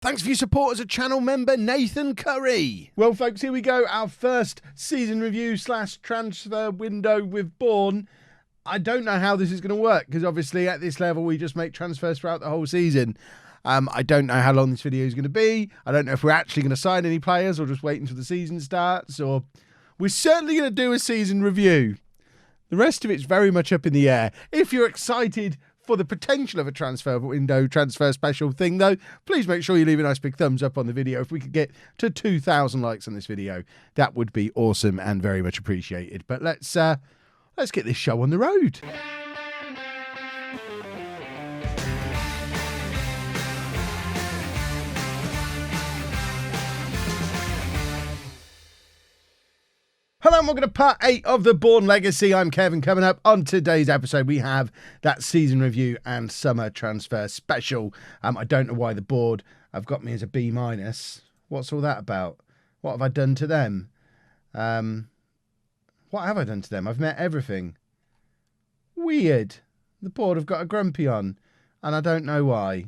Thanks for your support as a channel member, Nathan Curry. Well, folks, here we go. Our first season review / transfer window with Bourne. I don't know how this is going to work because obviously at this level we just make transfers throughout the whole season. I don't know how long this video is going to be. I don't know if we're actually going to sign any players or just wait until the season starts. Or we're certainly going to do a season review. The rest of it's very much up in the air. If you're excited for the potential of a transfer window, transfer special thing, though, please make sure you leave a nice big thumbs up on the video. If we could get to 2,000 likes on this video, that would be awesome and very much appreciated. But let's get this show on the road. Hello and welcome to part 8 of the Bourne Legacy. I'm Kevin. Coming up on today's episode, we have that season review and summer transfer special. I don't know why the board have got me as a B-. What's all that about? What have I done to them? What have I done to them? I've met everything. Weird. The board have got a grumpy on, and I don't know why.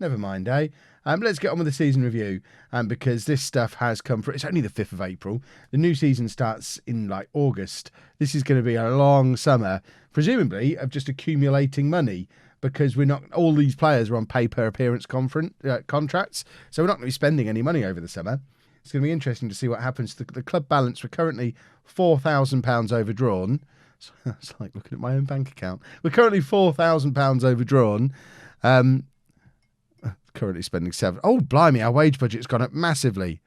Never mind, eh? Let's get on with the season review, because this stuff has come through. It's only the 5th of April. The new season starts in, like, August. This is going to be a long summer, presumably, of just accumulating money, because we're not. All these players are on pay-per-appearance contracts, so we're not going to be spending any money over the summer. It's going to be interesting to see what happens. The club balance, we're currently £4,000 overdrawn. It's like looking at my own bank account. We're currently £4,000 overdrawn. Currently spending 7. Oh, blimey, our wage budget's gone up massively.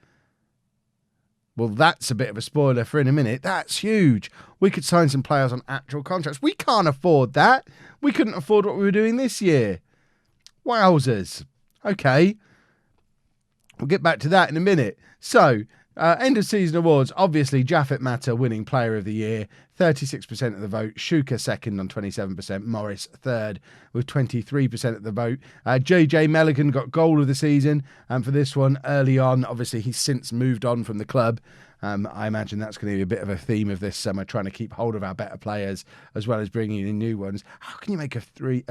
Well, that's a bit of a spoiler for in a minute. That's huge. We could sign some players on actual contracts. We can't afford that. We couldn't afford what we were doing this year. Wowzers. Okay. We'll get back to that in a minute. So, end of season awards. Obviously, Jaffet Mata winning player of the year. 36% of the vote. Shuka second on 27%. Morris third with 23% of the vote. JJ Melligan got goal of the season. And for this one, early on, obviously, he's since moved on from the club. I imagine that's going to be a bit of a theme of this summer, trying to keep hold of our better players as well as bringing in new ones. How can you make a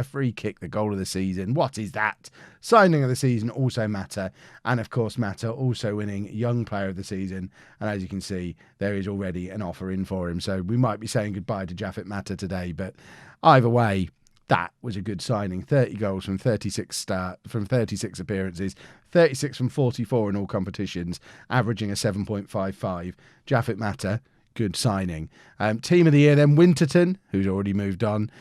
free kick the goal of the season? What is that? Signing of the season also Mata. And of course, Mata also winning young player of the season. And as you can see, there is already an offer in for him. So we might be saying goodbye to Jaffet Mata today. But either way, that was a good signing. 30 goals from 36 appearances, 36 from 44 in all competitions, averaging a 7.55. Jaffet Mata, good signing. Team of the year then, Winterton, who's already moved on.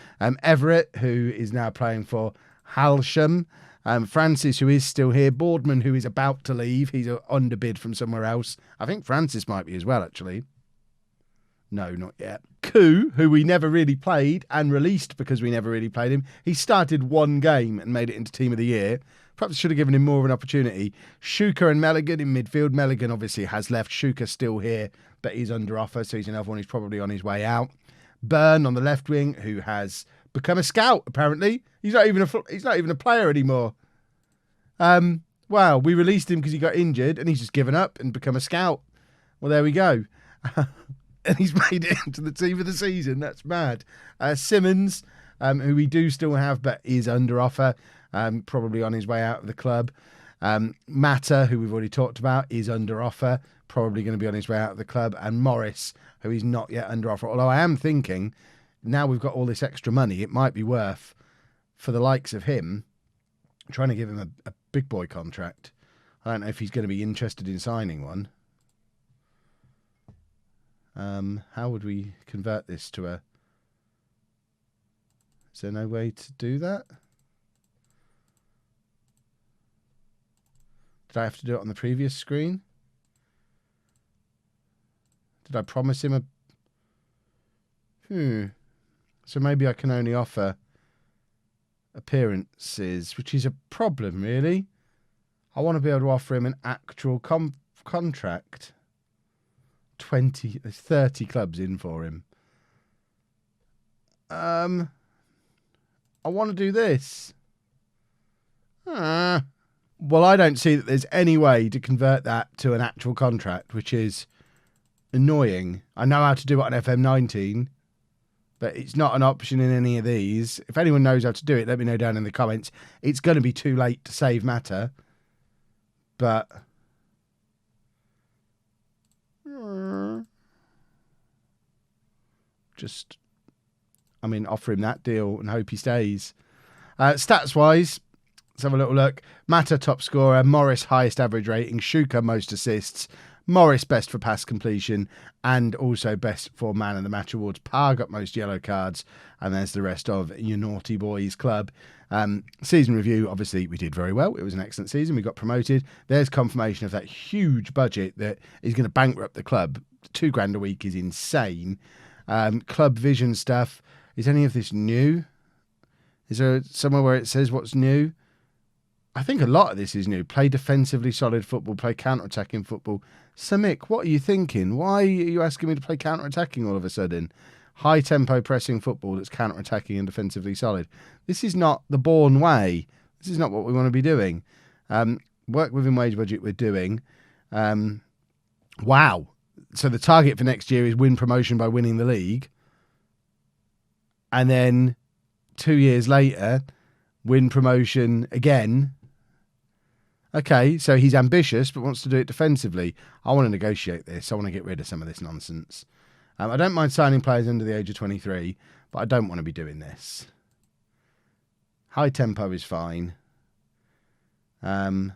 Everett, who is now playing for Halsham. Francis, who is still here. Boardman, who is about to leave. He's underbid from somewhere else. I think Francis might be as well, actually. No, not yet. Koo, who we never really played and released because we never really played him. He started one game and made it into Team of the Year. Perhaps should have given him more of an opportunity. Shuka and Melligan in midfield. Melligan obviously has left. Shuka still here, but he's under offer, so he's another one who's probably on his way out. Burn on the left wing, who has become a scout, apparently. He's not even a player anymore. Wow, we released him because he got injured and he's just given up and become a scout. Well, there we go. And he's made it into the team of the season. That's mad. Simmons, who we do still have, but is under offer, probably on his way out of the club. Mata, who we've already talked about, is under offer, probably going to be on his way out of the club. And Morris, who is not yet under offer. Although I am thinking, now we've got all this extra money, it might be worth, for the likes of him, trying to give him a big boy contract. I don't know if he's going to be interested in signing one. How would we convert this to a... Is there no way to do that? Did I have to do it on the previous screen? Did I promise him a... So maybe I can only offer appearances, which is a problem, really. I want to be able to offer him an actual contract. 30 clubs in for him. I want to do this. Well, I don't see that there's any way to convert that to an actual contract, which is annoying. I know how to do it on FM19, but it's not an option in any of these. If anyone knows how to do it, let me know down in the comments. It's going to be too late to save Mata. but just, offer him that deal and hope he stays. Stats-wise, let's have a little look. Mata top scorer, Morris highest average rating, Shuka most assists, Morris best for pass completion, and also best for man of the match awards. Parr got most yellow cards, and there's the rest of your naughty boys club. Season review, obviously we did very well. It was an excellent season. We got promoted. There's confirmation of that huge budget that is going to bankrupt the club. $2,000 a week is insane. Club vision stuff. Is any of this new? Is there somewhere where it says what's new? I think a lot of this is new. Play defensively solid football, play counter-attacking football. Samik, what are you thinking? Why are you asking me to play counter-attacking all of a sudden? High-tempo pressing football that's counter-attacking and defensively solid. This is not the Bourne way. This is not what we want to be doing. Work within wage budget we're doing. Wow. So the target for next year is win promotion by winning the league. And then 2 years later, win promotion again. Okay, so he's ambitious but wants to do it defensively. I want to negotiate this. I want to get rid of some of this nonsense. I don't mind signing players under the age of 23, but I don't want to be doing this. High tempo is fine. That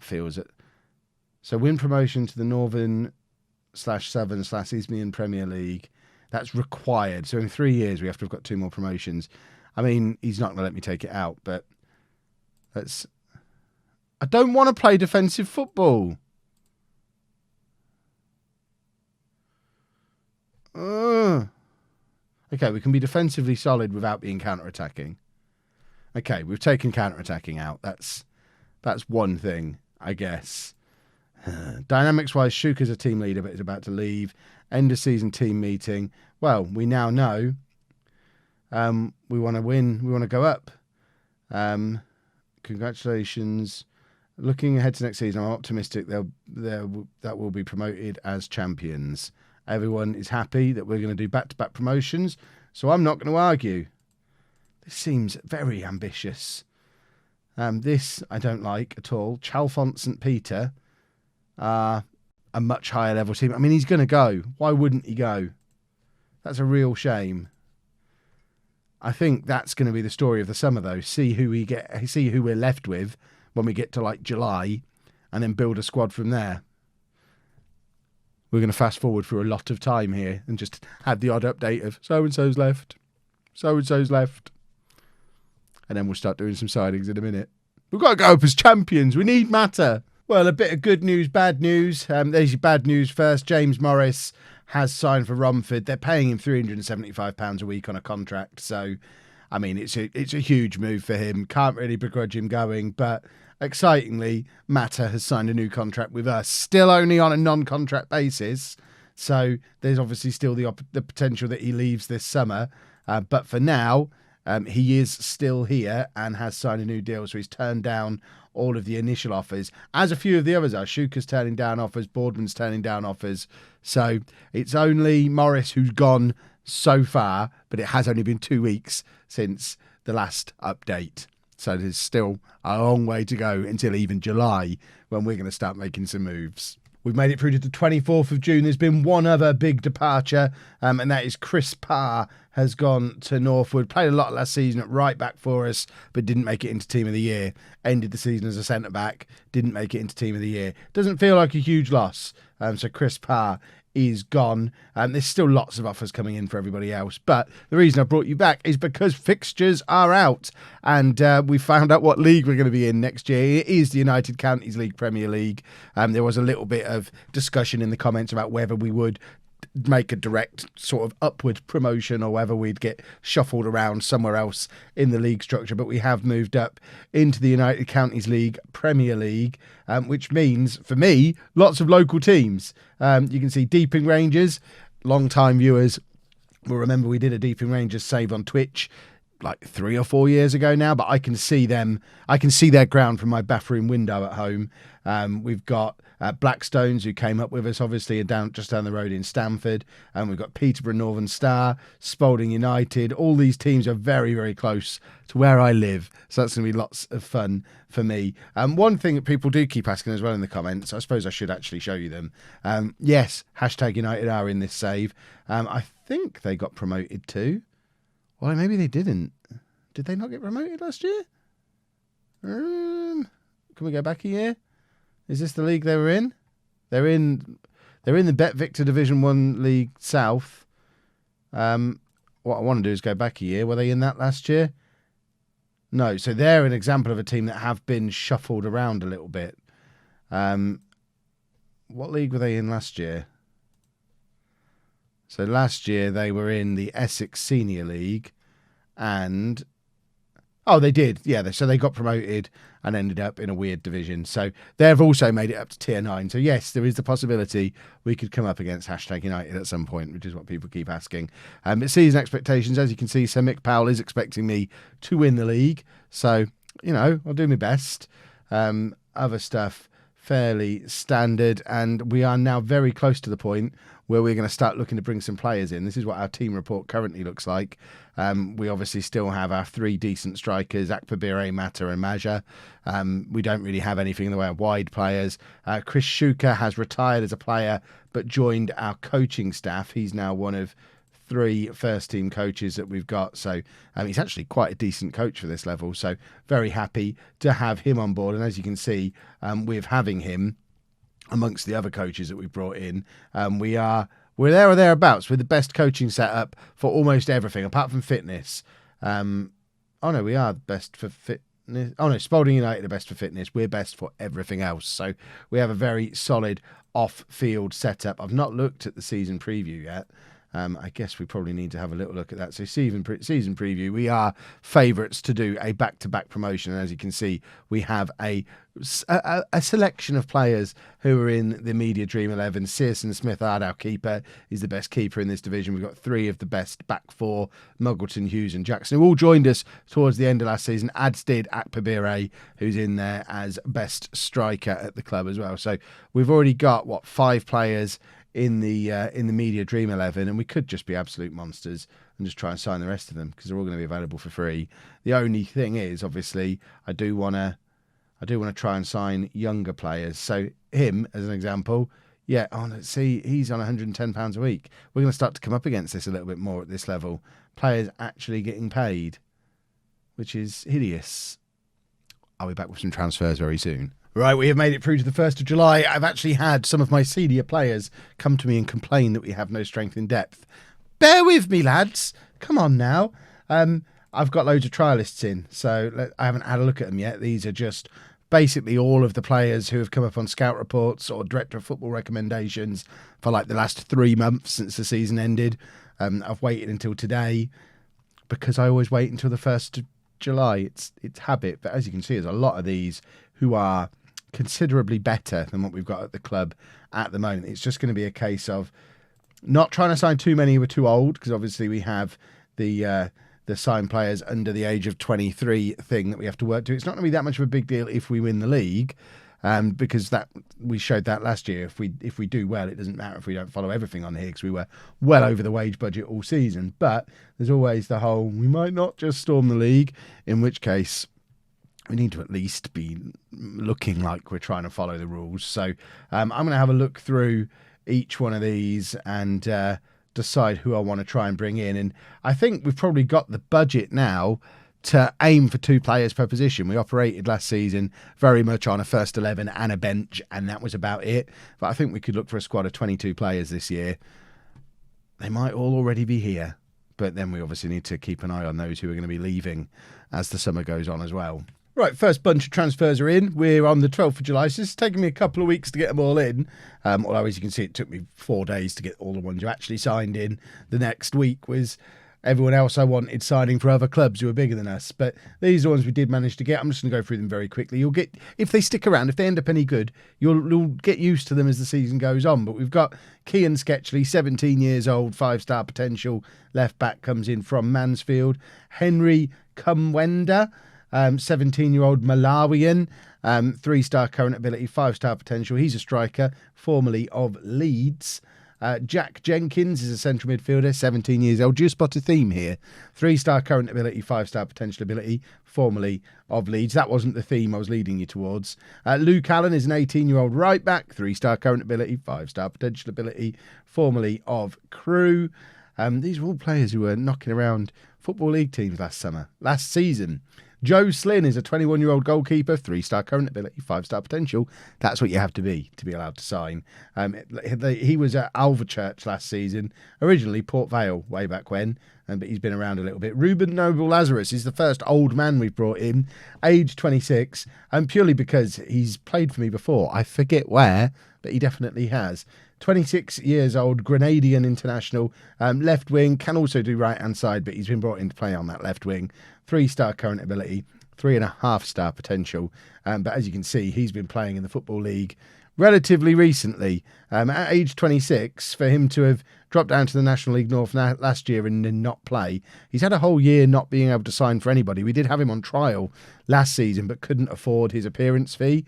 feels it. So win promotion to the Northern/Southern/Isthmian Premier League. That's required. So in 3 years, we have to have got 2 more promotions. He's not going to let me take it out, but that's... I don't want to play defensive football. Okay, we can be defensively solid without being counter-attacking. Okay, we've taken counter-attacking out. That's one thing, I guess. Dynamics-wise, Shuka's a team leader, but is about to leave. End of season team meeting. Well, we now know we want to win. We want to go up. Congratulations. Looking ahead to next season, I'm optimistic that will be promoted as champions. Everyone is happy that we're going to do back-to-back promotions, so I'm not going to argue. This seems very ambitious. This I don't like at all. Chalfont St. Peter are a much higher level team. He's going to go. Why wouldn't he go? That's a real shame. I think that's going to be the story of the summer, though. See who we're left with when we get to July, and then build a squad from there. We're going to fast forward for a lot of time here and just have the odd update of so-and-so's left, so-and-so's left. And then we'll start doing some signings in a minute. We've got to go up as champions. We need Mata. Well, a bit of good news, bad news. There's your bad news first. James Morris has signed for Romford. They're paying him £375 a week on a contract. So, it's a huge move for him. Can't really begrudge him going, but excitingly, Mata has signed a new contract with us, still only on a non-contract basis. So there's obviously still the potential that he leaves this summer. But for now, he is still here and has signed a new deal. So he's turned down all of the initial offers, as a few of the others are. Shuka's turning down offers, Boardman's turning down offers. So it's only Morris who's gone so far, but it has only been 2 weeks since the last update. So there's still a long way to go until even July, when we're going to start making some moves. We've made it through to the 24th of June. There's been one other big departure, and that is Chris Parr has gone to Northwood. Played a lot last season at right back for us, but didn't make it into Team of the Year. Ended the season as a centre-back, didn't make it into Team of the Year. Doesn't feel like a huge loss. So Chris Parr is gone. There's still lots of offers coming in for everybody else. But the reason I brought you back is because fixtures are out. And we found out what league we're going to be in next year. It is the United Counties League Premier League. There was a little bit of discussion in the comments about whether we would make a direct sort of upward promotion or whether we'd get shuffled around somewhere else in the league structure. But we have moved up into the United Counties League Premier League, which means, for me, lots of local teams. You can see Deeping Rangers. Long-time viewers will remember we did a Deeping Rangers save on Twitch. like 3 or 4 years ago now, but I can see their ground from my bathroom window at home. We've got Blackstones, who came up with us, obviously, just down the road in Stamford. And we've got Peterborough Northern Star, Spalding United. All these teams are very, very close to where I live. So that's going to be lots of fun for me. One thing that people do keep asking as well in the comments, I suppose I should actually show you them. Yes, #United are in this save. I think they got promoted too. Well, maybe they didn't. Did they not get promoted last year? Can we go back a year? Is this the league they were in? They're in the Bet Victor Division 1 League South. What I want to do is go back a year. Were they in that last year? No. So they're an example of a team that have been shuffled around a little bit. What league were they in last year? So last year they were in the Essex Senior League, and they did. Yeah, so they got promoted and ended up in a weird division. So they've also made it up to tier 9. So yes, there is the possibility we could come up against #United at some point, which is what people keep asking. But season expectations, as you can see, Sir Mick Powell is expecting me to win the league. So, I'll do my best. Other stuff, fairly standard. And we are now very close to the point where we're going to start looking to bring some players in. This is what our team report currently looks like. We obviously still have our 3 decent strikers, Akpabire, Mata and Maja. We don't really have anything in the way of wide players. Chris Shuka has retired as a player but joined our coaching staff. He's now one of 3 first-team coaches that we've got. So he's actually quite a decent coach for this level. So very happy to have him on board. And as you can see, with having him amongst the other coaches that we've brought in, we're there or thereabouts with the best coaching setup for almost everything, apart from fitness. We are best for fitness. Spalding United are best for fitness. We're best for everything else. So we have a very solid off-field setup. I've not looked at the season preview yet. I guess we probably need to have a little look at that. So season preview, we are favourites to do a back-to-back promotion. And as you can see, we have a selection of players who are in the Media Dream 11. Searson Smith, our keeper, is the best keeper in this division. We've got 3 of the best back 4, Muggleton, Hughes and Jackson, who all joined us towards the end of last season, as did Akpabire, who's in there as best striker at the club as well. So we've already got, 5 players in the Media Dream 11, and we could just be absolute monsters and just try and sign the rest of them because they're all going to be available for free. The only thing is, obviously, I do want to try and sign younger players. So him, as an example, he's on £110 a week. We're going to start to come up against this a little bit more at this level. Players actually getting paid, which is hideous. I'll be back with some transfers very soon. Right, we have made it through to the 1st of July. I've actually had some of my senior players come to me and complain that we have no strength in depth. Bear with me, lads. Come on now. I've got loads of trialists in, so I haven't had a look at them yet. These are just basically all of the players who have come up on scout reports or director of football recommendations for the last 3 months since the season ended. I've waited until today because I always wait until the 1st of July. It's habit, but as you can see, there's a lot of these who are considerably better than what we've got at the club at the moment. It's just going to be a case of not trying to sign too many who are too old, because obviously we have the signed players under the age of 23 thing that we have to work to. It's not going to be that much of a big deal if we win the league, because that we showed that last year. If we do well, it doesn't matter if we don't follow everything on here, because we were well over the wage budget all season. But there's always the whole, we might not just storm the league, in which case we need to at least be looking like we're trying to follow the rules. So I'm going to have a look through each one of these and decide who I want to try and bring in. And I think we've probably got the budget now to aim for 2 players per position. We operated last season very much on a first 11 and a bench, and that was about it. But I think we could look for a squad of 22 players this year. They might all already be here, but then we obviously need to keep an eye on those who are going to be leaving as the summer goes on as well. Right, first bunch of transfers are in. We're on the 12th of July, so it's taken me a couple of weeks to get them all in. Although, as you can see, it took me 4 days to get all the ones who actually signed in. The next week was everyone else I wanted signing for other clubs who are bigger than us. But these are the ones we did manage to get. I'm just going to go through them very quickly. You'll get, if they stick around, if they end up any good, you'll get used to them as the season goes on. But we've got Kean Sketchley, 17 years old, 5-star potential. Left back comes in from Mansfield. Henry Kumwenda, 17-year-old Malawian, 3-star current ability, 5-star potential. He's a striker, formerly of Leeds. Jack Jenkins is a central midfielder, 17 years old. Do you spot a theme here? 3-star current ability, 5-star potential ability, formerly of Leeds. That wasn't the theme I was leading you towards. Luke Allen is an 18-year-old right back, 3-star current ability, 5-star potential ability, formerly of Crewe. These are all players who were knocking around Football League teams last season. Joe Slynn is a 21-year-old goalkeeper, 3-star current ability, 5-star potential. That's what you have to be allowed to sign. He was at Alvechurch last season, originally Port Vale way back when, but he's been around a little bit. Ruben Noble Lazarus is the first old man we've brought in, age 26, and purely because he's played for me before. I forget where, but he definitely has. 26 years old, Grenadian international, left wing, can also do right-hand side, but he's been brought in to play on that left wing. 3-star current ability, 3.5-star potential. But as you can see, he's been playing in the Football League relatively recently. At age 26, for him to have dropped down to the National League North last year and then not play, he's had a whole year not being able to sign for anybody. We did have him on trial last season, but couldn't afford his appearance fee.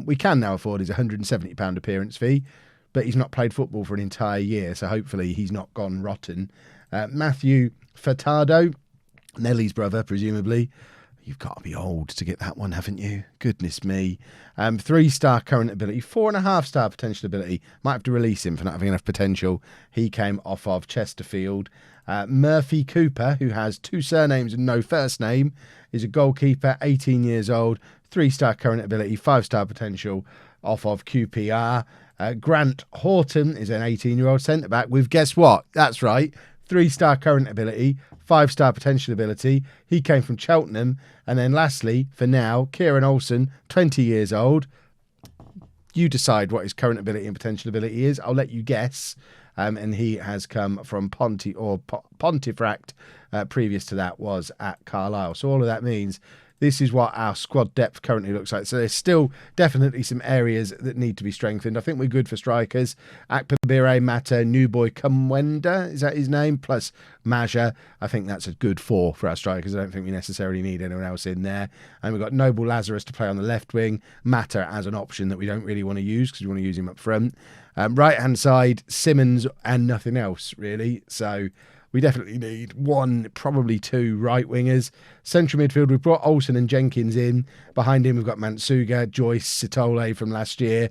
We can now afford his £170 appearance fee, but he's not played football for an entire year, so hopefully he's not gone rotten. Matthew Furtado, Nelly's brother, presumably. You've got to be old to get that one, haven't you? Goodness me. 3-star current ability, 4.5-star potential ability. Might have to release him for not having enough potential. He came off of Chesterfield. Murphy Cooper, who has 2 surnames and no first name, is a goalkeeper, 18 years old, 3-star current ability, 5-star potential, off of QPR. Grant Horton is an 18-year-old centre-back with, guess what? That's right, 3-star current ability, 5-star potential ability. He came from Cheltenham. And then lastly, for now, Kieran Olsen, 20 years old. You decide what his current ability and potential ability is. I'll let you guess. And he has come from Pontefract. Previous to that was at Carlisle. So all of that means this is what our squad depth currently looks like. So there's still definitely some areas that need to be strengthened. I think we're good for strikers. Akpabire, Mata, New Boy Kumwenda, is that his name? Plus Maja. I think that's a good 4 for our strikers. I don't think we necessarily need anyone else in there. And we've got Noble Lazarus to play on the left wing. Mata as an option that we don't really want to use because we want to use him up front. Right-hand side, Simmons and nothing else, really. So we definitely need 1, probably 2 right wingers. Central midfield, we've brought Olsen and Jenkins in. Behind him, we've got Mansuga, Joyce, Sitole from last year.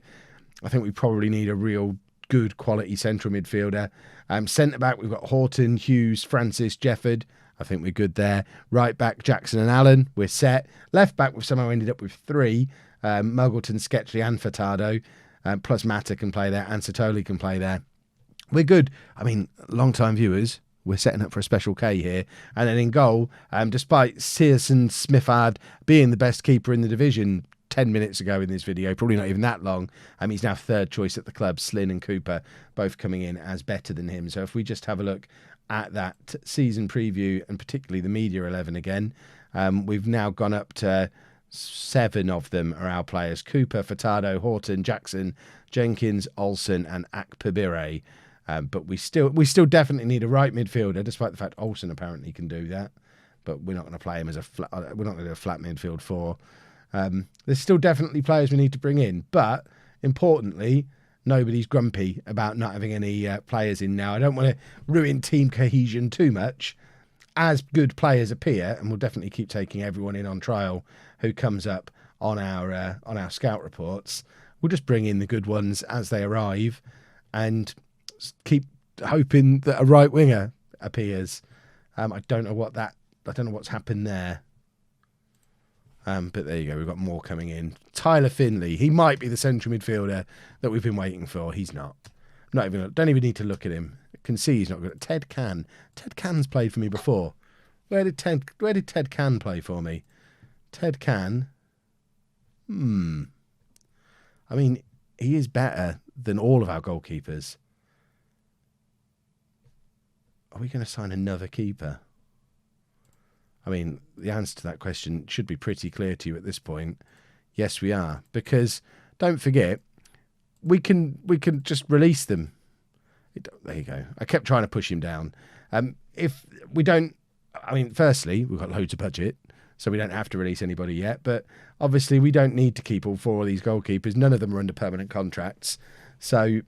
I think we probably need a real good quality central midfielder. Centre back, we've got Horton, Hughes, Francis, Jefford. I think we're good there. Right back, Jackson and Allen. We're set. Left back, we've somehow ended up with 3. Muggleton, Sketchley and Furtado. Plus Mata can play there and Sitole can play there. We're good. I mean, long-time viewers, we're setting up for a special K here. And then in goal, despite Searson Smithard being the best keeper in the division 10 minutes ago in this video, probably not even that long, he's now 3rd choice at the club. Slynn and Cooper both coming in as better than him. So if we just have a look at that season preview and particularly the media 11 again, we've now gone up to 7 of them are our players. Cooper, Furtado, Horton, Jackson, Jenkins, Olsen and Akpabire. But we still definitely need a right midfielder, despite the fact Olsen apparently can do that. But we're not going to play him as we're not going to do a flat midfield 4. There's still definitely players we need to bring in, but importantly, nobody's grumpy about not having any players in now. I don't want to ruin team cohesion too much. As good players appear, and we'll definitely keep taking everyone in on trial who comes up on our scout reports. We'll just bring in the good ones as they arrive, and keep hoping that a right winger appears. I don't know what's happened there. But there you go. We've got more coming in. Tyler Finley. He might be the central midfielder that we've been waiting for. He's not. Don't even need to look at him. Can see he's not good. Ted Can. Ted Can's played for me before. Where did Ted Can play for me? Ted Can. I mean, he is better than all of our goalkeepers. are we going to sign another keeper? I mean, the answer to that question should be pretty clear to you at this point. Yes, we are. Because don't forget, we can just release them. There you go. I kept trying to push him down. If we don't, I mean, firstly, we've got loads of budget, so we don't have to release anybody yet. But obviously, we don't need to keep all 4 of these goalkeepers. None of them are under permanent contracts. So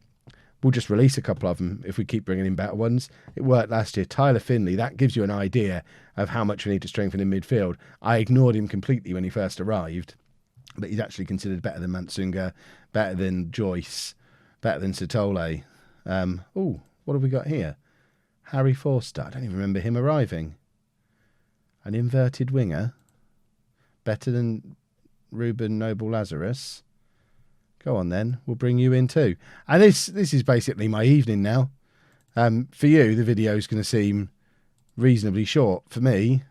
we'll just release a couple of them if we keep bringing in better ones. It worked last year. Tyler Finley, that gives you an idea of how much we need to strengthen in midfield. I ignored him completely when he first arrived, but he's actually considered better than Matsunga, better than Joyce, better than Sitole. What have we got here? Harry Forster. I don't even remember him arriving. An inverted winger. Better than Ruben Noble Lazarus. Go on then, we'll bring you in too. And this is basically my evening now. For you, the video is going to seem reasonably short. For me,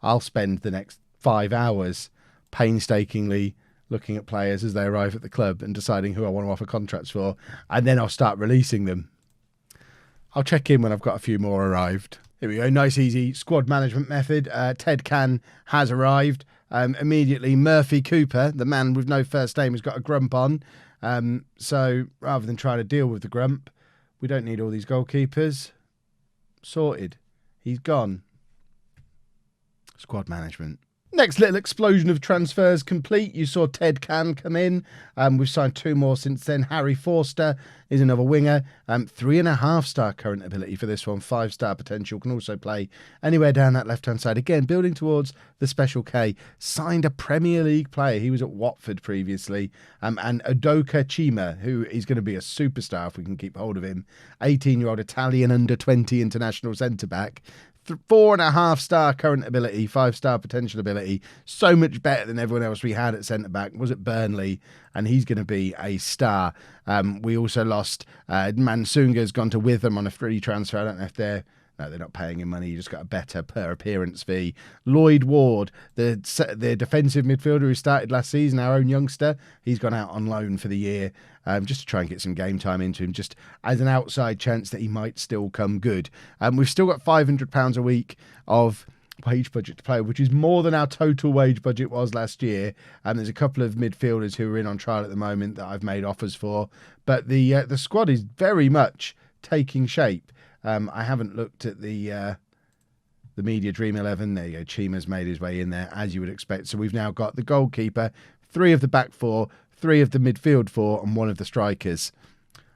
I'll spend the next 5 hours painstakingly looking at players as they arrive at the club and deciding who I want to offer contracts for, and then I'll start releasing them. I'll check in when I've got a few more arrived. Here we go, nice easy squad management method. Ted Can has arrived. Immediately, Murphy Cooper, the man with no first name, has got a grump on. So rather than trying to deal with the grump, we don't need all these goalkeepers. Sorted. He's gone. Squad management. Next little explosion of transfers complete. You saw Ted Can come in. We've signed 2 more since then. Harry Forster is another winger. 3.5-star current ability for this one. 5-star potential. Can also play anywhere down that left-hand side. Again, building towards the Special K. Signed a Premier League player. He was at Watford previously. And Udoka Chima, who is going to be a superstar if we can keep hold of him. 18-year-old Italian under-20 international centre-back. 4.5-star current ability, 5-star potential ability. So much better than everyone else we had at centre-back. Was at Burnley, and he's going to be a star. We also lost Mansunga's gone to Witham on a free transfer. I don't know if they're not paying him money. You just got a better per appearance fee. Lloyd Ward, the defensive midfielder who started last season, our own youngster, he's gone out on loan for the year just to try and get some game time into him, just as an outside chance that he might still come good. We've still got £500 a week of wage budget to play, which is more than our total wage budget was last year. There's a couple of midfielders who are in on trial at the moment that I've made offers for, but the squad is very much taking shape. I haven't looked at the Media Dream 11. There you go. Chima's made his way in there, as you would expect. So we've now got the goalkeeper, 3 of the back 4, 3 of the midfield 4, and 1 of the strikers.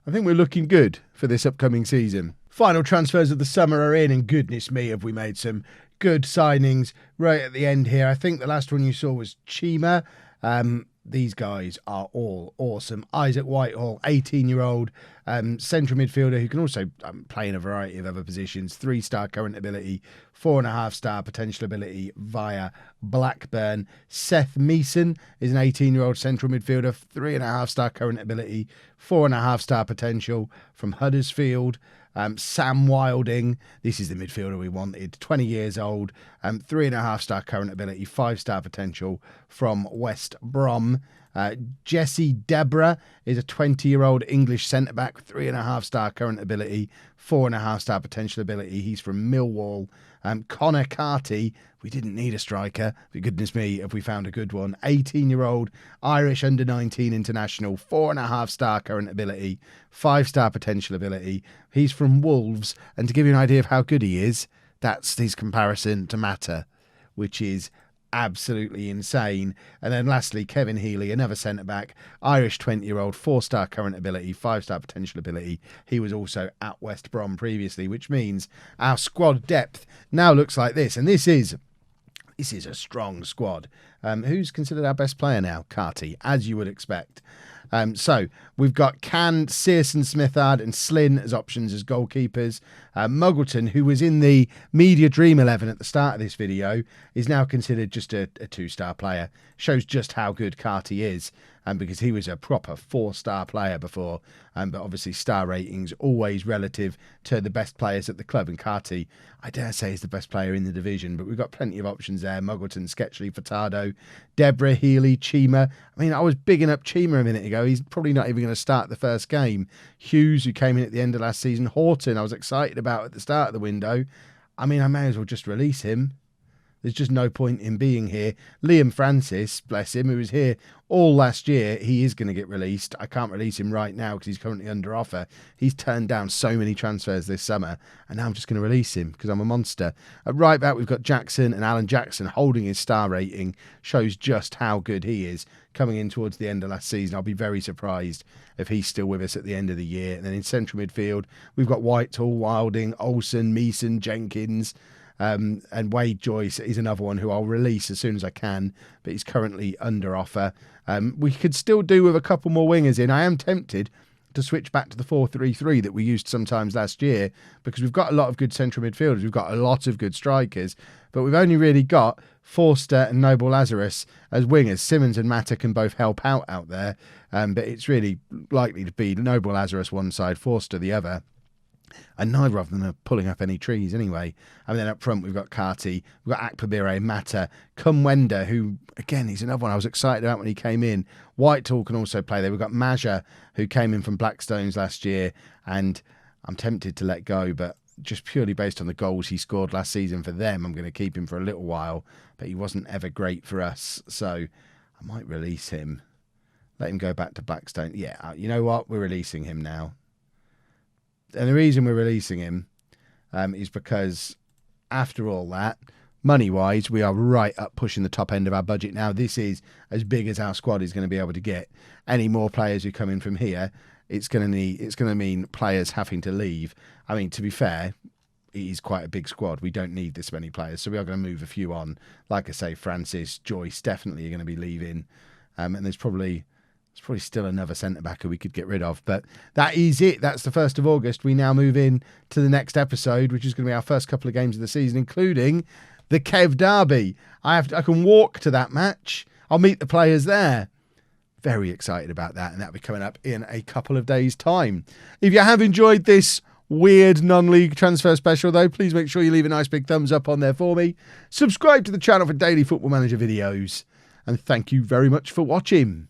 I think we're looking good for this upcoming season. Final transfers of the summer are in, and goodness me, have we made some good signings right at the end here. I think the last one you saw was Chima. These guys are all awesome. Isaac Whitehall, 18-year-old central midfielder who can also play in a variety of other positions. 3-star current ability, 4.5-star potential ability via Blackburn. Seth Meeson is an 18-year-old central midfielder, 3.5-star current ability, 4.5-star potential from Huddersfield. Sam Wilding, this is the midfielder we wanted, 20 years old, 3.5-star current ability, 5-star potential from West Brom. Jesse Deborah is a 20-year-old English centre-back, 3.5-star current ability, 4.5-star potential ability. He's from Millwall. Connor Carty, we didn't need a striker, but goodness me, have we found a good one. 18-year-old Irish under-19 international, 4.5-star current ability, 5-star potential ability. He's from Wolves, and to give you an idea of how good he is, that's his comparison to Mata, which is absolutely insane. And then lastly, Kevin Healy, another centre-back, Irish 20-year-old, 4-star current ability, 5-star potential ability. He was also at West Brom previously, which means our squad depth now looks like this. And this is a strong squad. Who's considered our best player now? Carty, as you would expect. So we've got Can, Searson, Smithard and Slynn as options as goalkeepers. Muggleton, who was in the Media Dream 11 at the start of this video, is now considered just a 2-star player. Shows just how good Carty is. because he was a proper 4-star player before. But obviously star ratings always relative to the best players at the club. And Carty, I dare say, is the best player in the division. But we've got plenty of options there. Muggleton, Sketchley, Furtado, Deborah, Healy, Chima. I mean, I was bigging up Chima a minute ago. He's probably not even going to start the first game. Hughes, who came in at the end of last season. Horton, I was excited about at the start of the window. I mean, I may as well just release him. There's just no point in being here. Liam Francis, bless him, who was here all last year, he is going to get released. I can't release him right now because he's currently under offer. He's turned down so many transfers this summer, and now I'm just going to release him because I'm a monster. At right back, we've got Jackson, and Alan Jackson holding his star rating shows just how good he is coming in towards the end of last season. I'll be very surprised if he's still with us at the end of the year. And then in central midfield, we've got Whitehall, Wilding, Olsen, Meeson, Jenkins, and Wade Joyce is another one who I'll release as soon as I can, but he's currently under offer. We could still do with a couple more wingers in. I am tempted to switch back to the 4-3-3 that we used sometimes last year, because we've got a lot of good central midfielders, we've got a lot of good strikers, but we've only really got Forster and Noble Lazarus as wingers. Simmons and Mata can both help out there, but it's really likely to be Noble Lazarus one side, Forster the other. And neither of them are pulling up any trees anyway. And then up front, we've got Carty, we've got Akpabire, Mata, Kumwenda, who, again, he's another one I was excited about when he came in. Whitehall can also play there. We've got Maja, who came in from Blackstones last year, and I'm tempted to let go, but just purely based on the goals he scored last season for them, I'm going to keep him for a little while, but he wasn't ever great for us, so I might release him. Let him go back to Blackstone. Yeah, you know what? We're releasing him now. And the reason we're releasing him is because after all that, money-wise, we are right up pushing the top end of our budget now. This is as big as our squad is going to be able to get. Any more players who come in from here, it's going to mean players having to leave. I mean, to be fair, it is quite a big squad. We don't need this many players, so we are going to move a few on. Like I say, Francis, Joyce definitely are going to be leaving, and there's probably still another centre-back who we could get rid of. But that is it. That's the 1st of August. We now move in to the next episode, which is going to be our first couple of games of the season, including the Kev Derby. I can walk to that match. I'll meet the players there. Very excited about that, and that'll be coming up in a couple of days' time. If you have enjoyed this weird non-league transfer special, though, please make sure you leave a nice big thumbs up on there for me. Subscribe to the channel for daily Football Manager videos. And thank you very much for watching.